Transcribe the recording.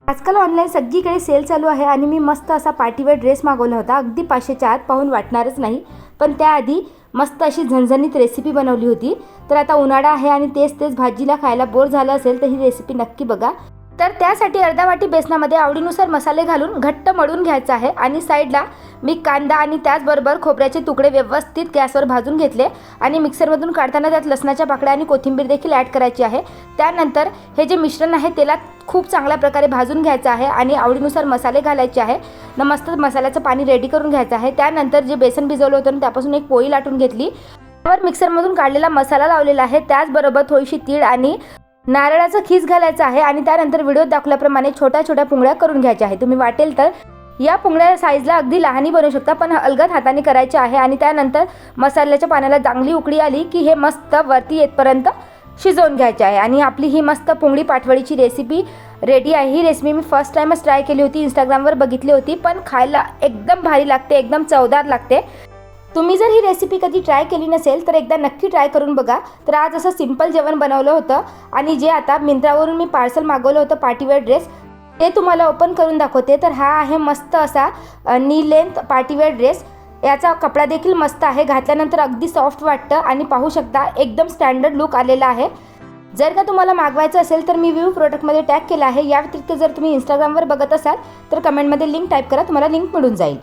आजकाल ऑनलाईन सगळीकडे सेल चालू आहे आणि मी मस्त असा पार्टीवेअर ड्रेस मागवला होता. अगदी 500च्या आत, पाहून वाटणारच नाही. पण त्याआधी मस्त अशी झणझणीत रेसिपी बनवली होती. तर आता उन्हाळा आहे आणि तेच भाजीला खायला बोर झालं असेल तर ही रेसिपी नक्की बघा. तर त्यासाठी अर्धा वाटी बेसनामध्ये आवडीनुसार मसाले घालून घट्ट मळून घ्यायचा आहे आणि साईडला मी कांदा आणि त्याचबरोबर खोबऱ्याचे तुकडे व्यवस्थित गॅसवर भाजून घेतले आणि मिक्सरमधून काढताना त्यात लसणाच्या पाकळ्या आणि कोथिंबीर देखील ॲड करायची आहे. त्यानंतर हे जे मिश्रण आहे तेलात खूप चांगल्या प्रकारे भाजून घ्यायचं आहे आणि आवडीनुसार मसाले घालायचे आहे न मस्त मसाल्याचं पाणी रेडी करून घ्यायचं आहे. त्यानंतर जे बेसन भिजवलं होतं त्यापासून एक पोळी लाटून घेतली. त्यावर मिक्सरमधून काढलेला मसाला लावलेला आहे. त्याचबरोबर थोडीशी तीळ आणि नारळाचं खीस घालायचं आहे आणि त्यानंतर व्हिडिओत दाखवल्याप्रमाणे छोट्या छोट्या पुंगळ्या करून घ्यायच्या आहे. तुम्ही वाटेल तर या पुंगळ्या साईजला अगदी लहानही बनवू शकता, पण अलगद हाताने करायचे आहे. आणि त्यानंतर मसाल्याच्या पाण्याला चांगली उकळी आली की हे मस्त वरती येतपर्यंत शिजवून घ्यायचे आहे आणि आपली ही मस्त पुंगळी पाटवडीची रेसिपी रेडी आहे. ही रेसिपी मी फर्स्ट टाइमच ट्राय केली होती, इंस्टाग्रामवर बघितली होती, पण खायला एकदम भारी लागते, एकदम चवदार लागते. तुम्ही जर ही रेसिपी कधी ट्राय केली नसेल तर एकदा नक्की ट्राय करून बघा. तर आज असं सिंपल जेवण बनवलं होतं आणि जे आता मिंत्रावरून मी पार्सल मागवलं होतं पार्टीवेअर ड्रेस ते तुम्हाला ओपन करून दाखवते. तर हा आहे मस्त असा नी लेंथ पार्टीवेअर ड्रेस. याचा कपडा देखील मस्त आहे, घातल्यानंतर अगदी सॉफ्ट वाटतं आणि पाहू शकता एकदम स्टँडर्ड लुक आलेला आहे. जर का तुम्हाला मागवायचं असेल तर मी व्ह्यू प्रोडक्टमध्ये टॅग केला आहे. या व्यतिरिक्त जर तुम्ही इंस्टाग्रामवर बघत असाल तर कमेंटमध्ये लिंक टाईप करा, तुम्हाला लिंक मिळून जाईल.